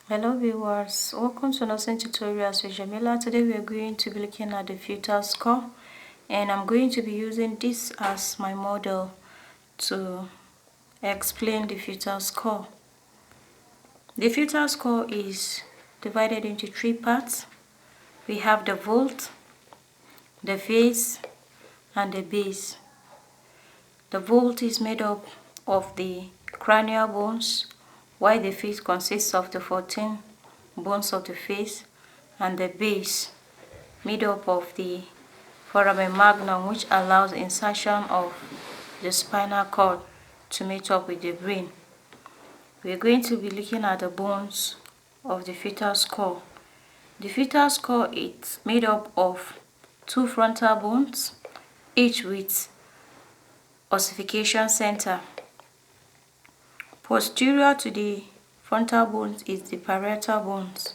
Hello viewers, welcome to nursing tutorials with Jamila. Today we are going to be looking at the fetal score, and I'm going to be using this as my model to explain the fetal score. The fetal score is divided into three parts. We have the vault, the face, and the base. The vault is made up of the cranial bones, while the face consists of the 14 bones of the face, and the base made up of the foramen magnum, which allows insertion of the spinal cord to meet up with the brain. We are going to be looking at the bones of the fetal skull. The fetal skull is made up of two frontal bones, each with ossification center. Posterior to the frontal bones is the parietal bones.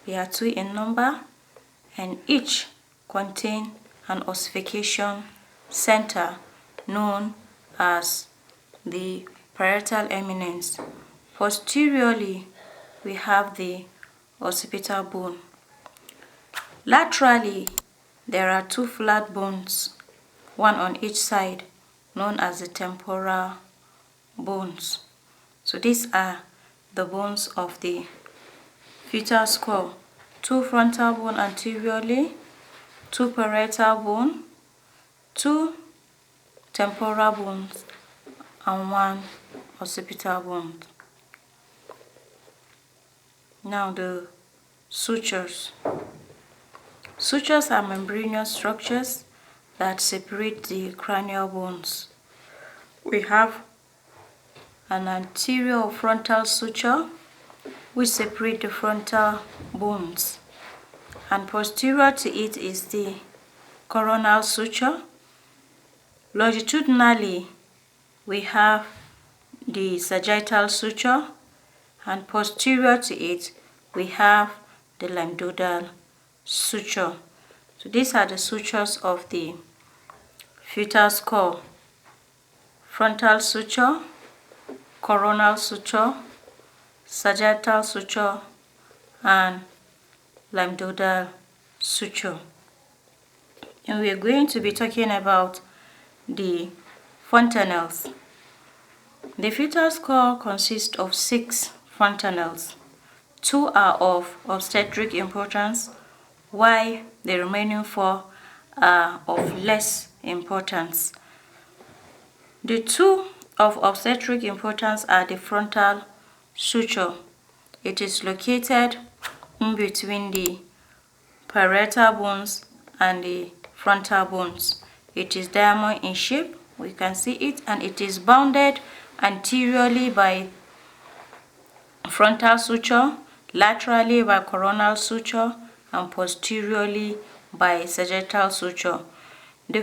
They are two in number, and each contain an ossification center known as the parietal eminence. Posteriorly, we have the occipital bone. Laterally, there are two flat bones, one on each side, known as the temporal bones. So these are the bones of the fetal skull: two frontal bone anteriorly, two parietal bone, two temporal bones, and one occipital bone. Now the sutures. Sutures are membranous structures that separate the cranial bones. We have an anterior or frontal suture which separates the frontal bones, and posterior to it is the coronal suture. Longitudinally, we have the sagittal suture, and posterior to it we have the lambdodal suture. So these are the sutures of the fetal skull: frontal suture, coronal suture, sagittal suture, and lambdodal suture. And we are going to be talking about the fontanelles. The fetal skull consists of 6 fontanelles. 2 are of obstetric importance, while the remaining 4 are of less importance. The 2 of obstetric importance are the frontal suture. It is located in between the parietal bones and the frontal bones. It is diamond in shape, we can see it, and it is bounded anteriorly by frontal suture, laterally by coronal suture, and posteriorly by sagittal suture. The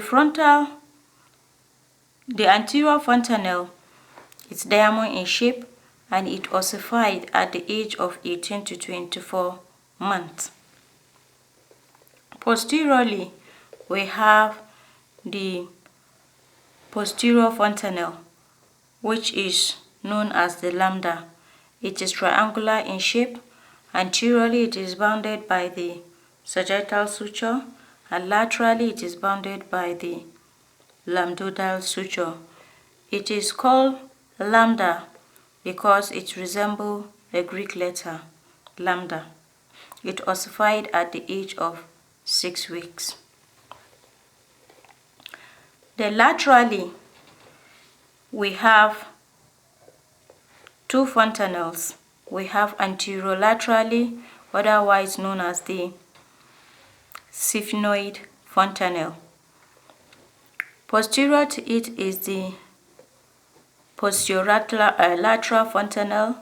anterior fontanelle is diamond in shape, and it ossified at the age of 18 to 24 months. Posteriorly, we have the posterior fontanelle, which is known as the lambda. It is triangular in shape. Anteriorly, it is bounded by the sagittal suture, and laterally it is bounded by the lambdodal suture. It is called lambda because it resembles the Greek letter lambda. It ossified at the age of 6 weeks. Then laterally, we have 2 fontanelles. We have anterolaterally, otherwise known as the sphenoid fontanelle. Posterior to it is the posterolateral fontanelle,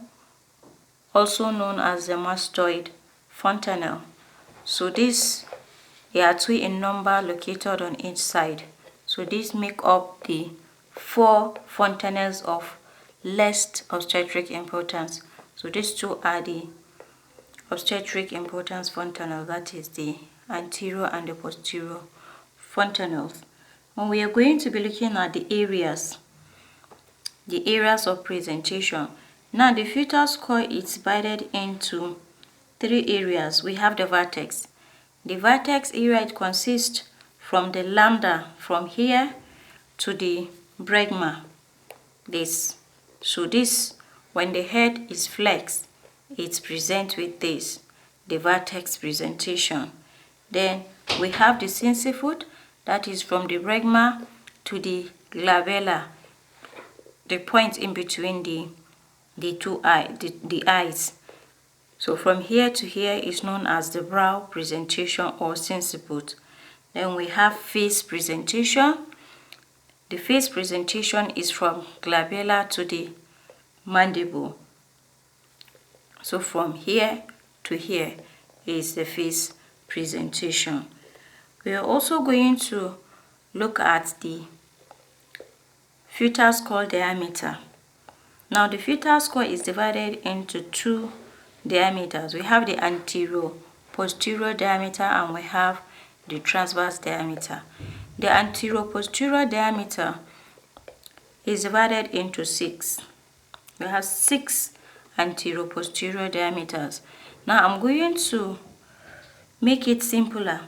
also known as the mastoid fontanelle. So these are 2 in number located on each side. So these make up the 4 fontanelles of less obstetric importance. So these 2 are the obstetric importance fontanelle, that is the anterior and the posterior fontanelles. And we are going to be looking at the areas of presentation. Now the fetal skull is divided into 3 areas. We have the vertex. The vertex area, it consists from the lambda, from here to the bregma. So this, when the head is flexed, it's present with this, the vertex presentation. Then we have the sincifut, that is from the bregma to the glabella, the point in between the eyes. So from here to here is known as the brow presentation or sinciput. Then we have face presentation. The face presentation is from glabella to the mandible. So from here to here is the face presentation. We are also going to look at the fetal skull diameter. Now the fetal skull is divided into 2 diameters. We have the anterior-posterior diameter and we have the transverse diameter. The anterior-posterior diameter is divided into 6. We have 6 anterior-posterior diameters. Now I'm going to make it simpler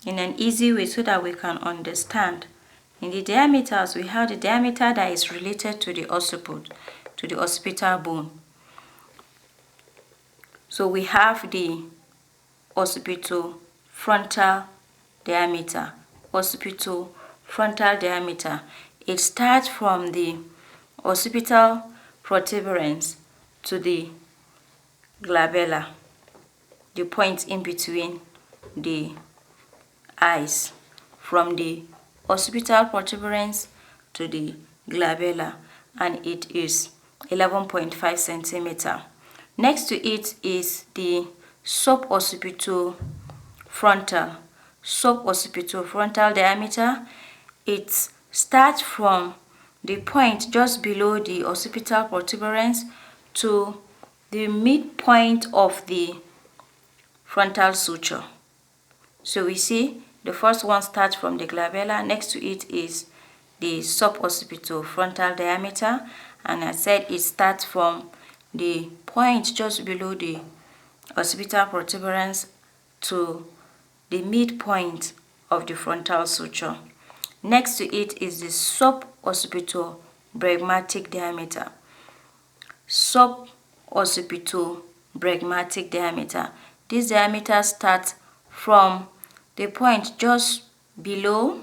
in an easy way so that we can understand. In the diameters, we have the diameter that is related to the occiput, to the occipital bone. So we have the occipitofrontal diameter. Occipitofrontal diameter. It starts from the occipital protuberance to the glabella, the point in between the eyes. From the occipital protuberance to the glabella, and it is 11.5 centimeter. Next to it is the suboccipitofrontal diameter. It starts from the point just below the occipital protuberance to the midpoint of the frontal suture. So we see the first one starts from the glabella. Next to it is the suboccipitofrontal diameter, and I said it starts from the point just below the occipital protuberance to the midpoint of the frontal suture. Next to it is the suboccipitobregmatic diameter. Suboccipitobregmatic diameter. This diameter starts from the point just below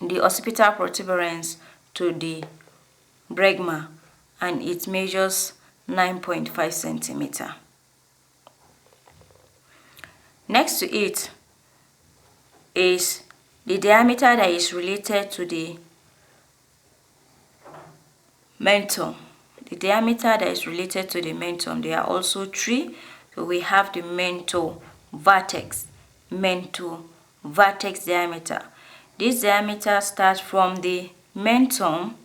the occipital protuberance to the bregma, and it measures 9.5 centimeter. Next to it is the diameter that is related to the mentum. The diameter that is related to the mentum, there are also 3. So we have the mentovertex diameter. This diameter starts from the mentum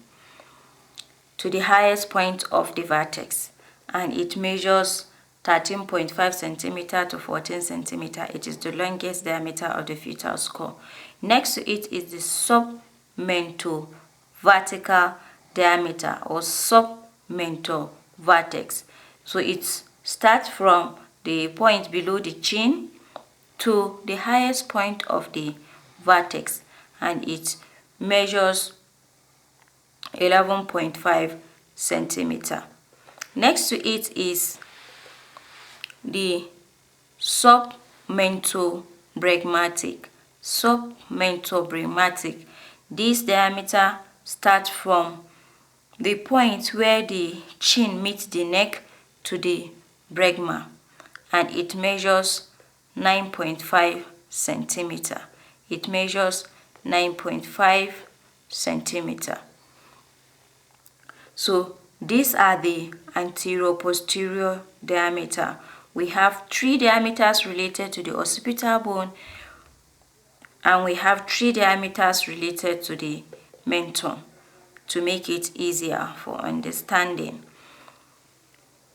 to the highest point of the vertex, and it measures 13.5 centimeter to 14 centimeter. It is the longest diameter of the fetal skull. Next to it is the submentovertical diameter or submentovertex. So it starts from the point below the chin to the highest point of the vertex, and it measures 11.5 centimeter. Next to it is the submentobregmatic. This diameter starts from the point where the chin meets the neck to the bregma, and it measures 9.5 centimeter. It measures 9.5 centimeter. So these are the anterior-posterior diameter. We have 3 diameters related to the occipital bone, and we have 3 diameters related to the mentum to make it easier for understanding.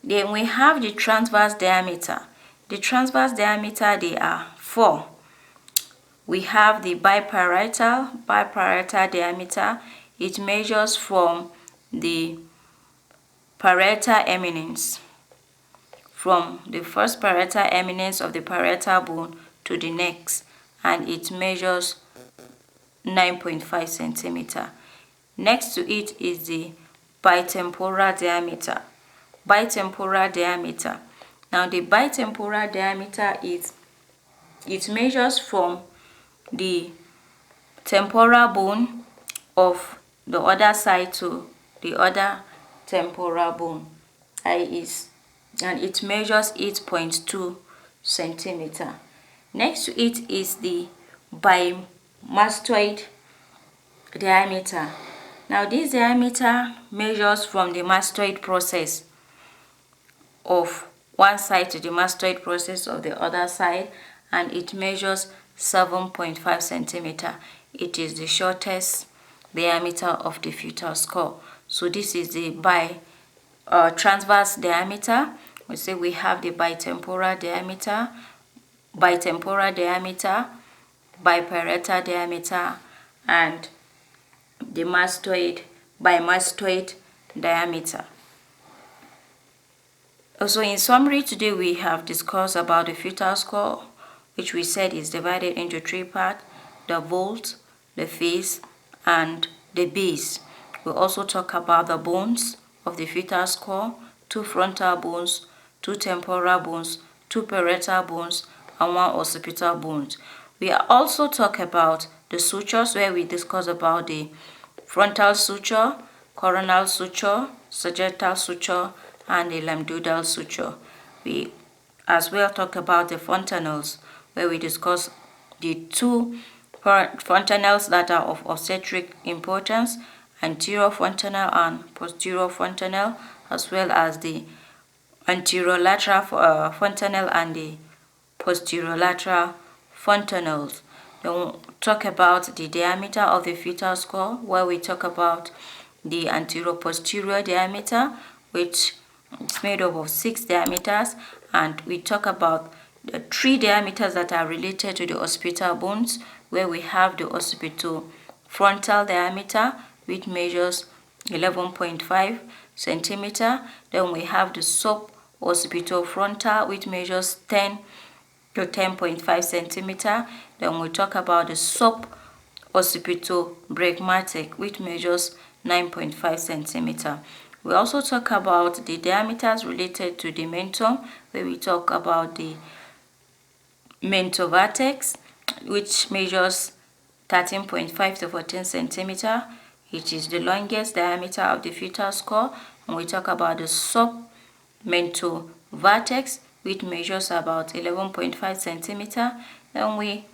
Then we have the transverse diameter. The transverse diameter, there are 4. We have the biparietal diameter. It measures from the parietal eminence, from the first parietal eminence of the parietal bone to the next, and it measures 9.5 centimeter. Next to it is the bitemporal diameter. Now the bitemporal diameter it measures from the temporal bone of the other side to the other temporal bone, and it measures 8.2 centimeter. Next to it is the bimastoid diameter. Now this diameter measures from the mastoid process of one side to the mastoid process of the other side, and it measures 7.5 centimeter. It is the shortest diameter of the fetal skull. So this is the transverse diameter. We say we have the bitemporal diameter, biparietal diameter, and the bimastoid diameter. Also, in summary, today we have discussed about the fetal skull, which we said is divided into 3 parts: the vault, the face, and the base. We also talk about the bones of the fetal skull: 2 frontal bones, 2 temporal bones, 2 parietal bones, and 1 occipital bone. We also talk about the sutures, where we discuss about the frontal suture, coronal suture, sagittal suture, and the lambdodal suture. We as well talk about the fontanelles, where we discuss the 2 fontanelles that are of obstetric importance: anterior fontanelle and posterior fontanelle, as well as the anterolateral fontanelle and the posterolateral fontanelles. Then we'll talk about the diameter of the fetal skull, where we talk about the anteroposterior diameter, which is made up of 6 diameters, and we talk about the 3 diameters that are related to the occipital bones, where we have the occipitofrontal diameter, which measures 11.5 centimeter. Then we have the suboccipitofrontal, which measures 10 to 10.5 centimeter. Then we talk about the suboccipitobregmatic, which measures 9.5 centimeter. We also talk about the diameters related to the mentum, where we talk about the mentovertex, which measures 13.5 to 14 centimeter. It is the longest diameter of the fetal skull. And we talk about the submentovertex, which measures about 11.5 centimeter. Then we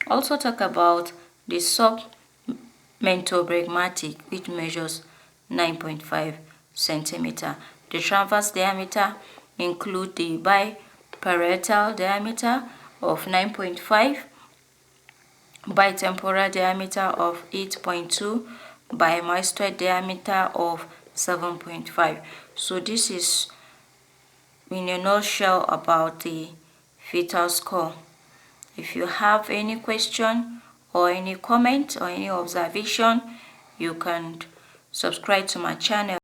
also talk about the submentobregmatic, which measures 9.5 centimeter. The transverse diameter include the biparietal diameter of 9.5, bitemporal diameter of 8.2, bimastoid diameter of 7.5. So this is in a nutshell about the fetal skull. If you have any question or any comment or any observation, you can subscribe to my channel.